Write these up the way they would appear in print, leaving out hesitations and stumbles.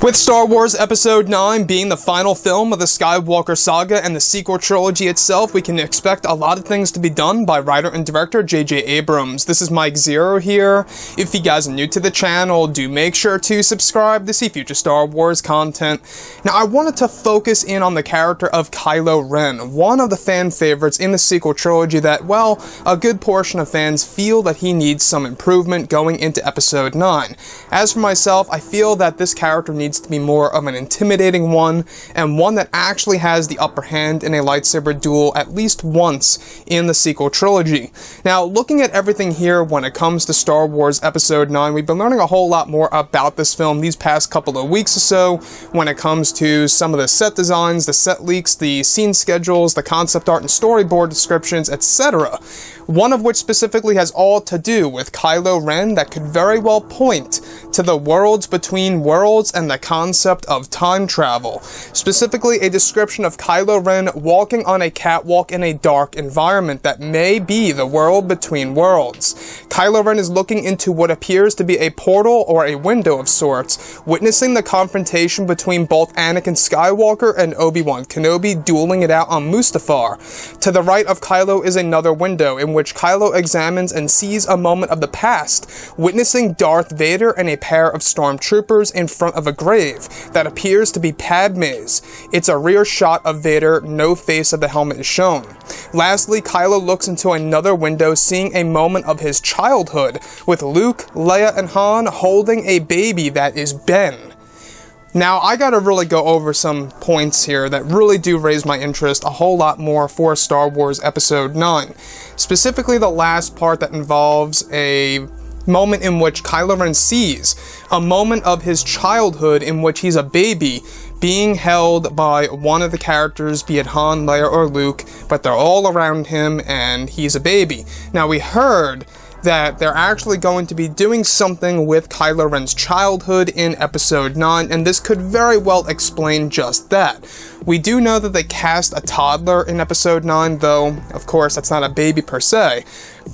With Star Wars Episode 9 being the final film of the Skywalker saga and the sequel trilogy itself, we can expect a lot of things to be done by writer and director J.J. Abrams. This is Mike Zero here. If you guys are new to the channel, do make sure to subscribe to see future Star Wars content. Now, I wanted to focus in on the character of Kylo Ren, one of the fan favorites in the sequel trilogy that, well, a good portion of fans feel that he needs some improvement going into Episode 9. As for myself, I feel that this character needs to be more of an intimidating one, and one that actually has the upper hand in a lightsaber duel at least once in the sequel trilogy. Now, looking at everything here when it comes to Star Wars Episode 9, we've been learning a whole lot more about this film these past couple of weeks or so when it comes to some of the set designs, the set leaks, the scene schedules, the concept art and storyboard descriptions, etc. One of which specifically has all to do with Kylo Ren that could very well point to the worlds between worlds and the concept of time travel. Specifically, a description of Kylo Ren walking on a catwalk in a dark environment that may be the world between worlds. Kylo Ren is looking into what appears to be a portal or a window of sorts, witnessing the confrontation between both Anakin Skywalker and Obi-Wan Kenobi dueling it out on Mustafar. To the right of Kylo is another window in which Kylo examines and sees a moment of the past, witnessing Darth Vader and a pair of stormtroopers in front of a grave that appears to be Padme's. It's a rear shot of Vader, no face of the helmet is shown. Lastly, Kylo looks into another window, seeing a moment of his childhood, with Luke, Leia, and Han holding a baby that is Ben. Now, I gotta really go over some points here that really do raise my interest a whole lot more for Star Wars Episode 9. Specifically, the last part that involves a moment in which Kylo Ren sees a moment of his childhood in which he's a baby being held by one of the characters, be it Han, Leia, or Luke, but they're all around him and he's a baby. Now, we heard that they're actually going to be doing something with Kylo Ren's childhood in Episode 9, and this could very well explain just that. We do know that they cast a toddler in Episode 9, though, of course, that's not a baby per se,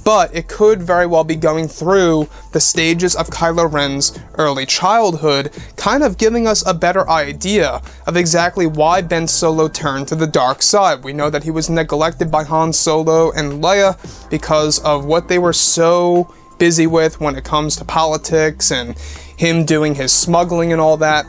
but it could very well be going through the stages of Kylo Ren's early childhood, kind of giving us a better idea of exactly why Ben Solo turned to the dark side. We know that he was neglected by Han Solo and Leia because of what they were so busy with when it comes to politics and him doing his smuggling and all that.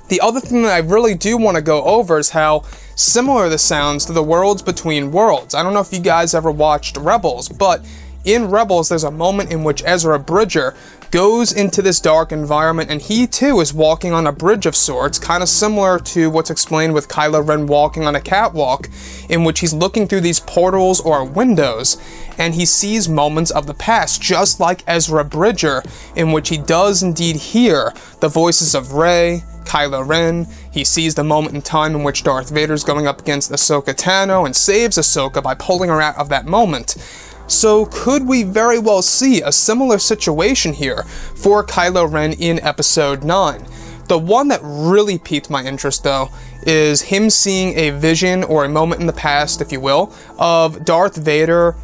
The other thing that I really do want to go over is how similar this sounds to the worlds between worlds. I don't know if you guys ever watched Rebels, but in Rebels there's a moment in which Ezra Bridger goes into this dark environment and he too is walking on a bridge of sorts, kind of similar to what's explained with Kylo Ren walking on a catwalk, in which he's looking through these portals or windows and he sees moments of the past, just like Ezra Bridger, in which he does indeed hear the voices of Rey, Kylo Ren. He sees the moment in time in which Darth Vader's going up against Ahsoka Tano and saves Ahsoka by pulling her out of that moment. So could we very well see a similar situation here for Kylo Ren in Episode 9? The one that really piqued my interest, though, is him seeing a vision, or a moment in the past, if you will, of Darth Vader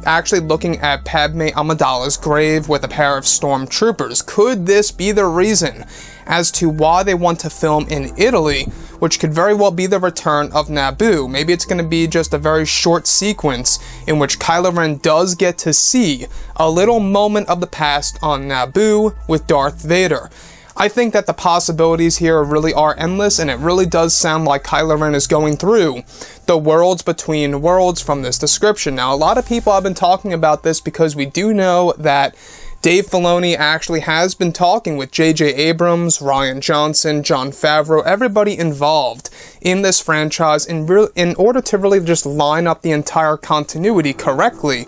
actually looking at Padme Amidala's grave with a pair of stormtroopers. Could this be the reason as to why they want to film in Italy, which could very well be the return of Naboo? Maybe it's going to be just a very short sequence in which Kylo Ren does get to see a little moment of the past on Naboo with Darth Vader. I think that the possibilities here really are endless, and it really does sound like Kylo Ren is going through the worlds between worlds from this description. Now, a lot of people have been talking about this because we do know that Dave Filoni actually has been talking with J.J. Abrams, Rian Johnson, Jon Favreau, everybody involved in this franchise in order to really just line up the entire continuity correctly.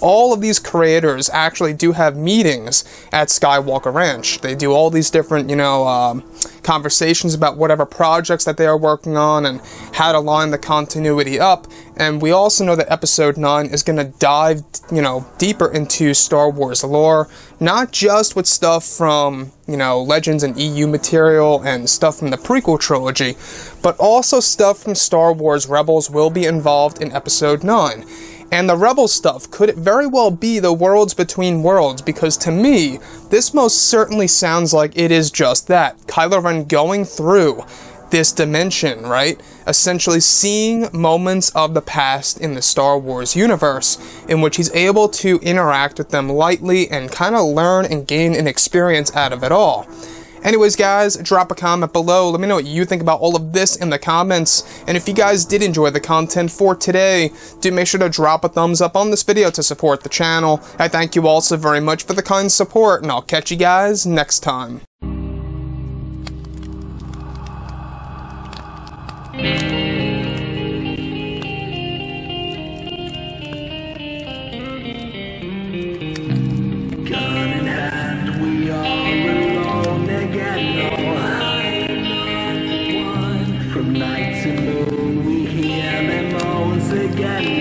All of these creators actually do have meetings at Skywalker Ranch. They do all these different, conversations about whatever projects that they are working on and how to line the continuity up. And we also know that Episode 9 is going to dive, deeper into Star Wars lore, not just with stuff from, Legends and EU material and stuff from the prequel trilogy, but also stuff from Star Wars Rebels will be involved in Episode 9. And the Rebel stuff, could it very well be the worlds between worlds? Because to me, this most certainly sounds like it is just that. Kylo Ren going through this dimension, right? Essentially seeing moments of the past in the Star Wars universe in which he's able to interact with them lightly and kind of learn and gain an experience out of it all. Anyways, guys, drop a comment below. Let me know what you think about all of this in the comments. And if you guys did enjoy the content for today, do make sure to drop a thumbs up on this video to support the channel. I thank you all so very much for the kind support, and I'll catch you guys next time. From night to moon, we hear them moans again.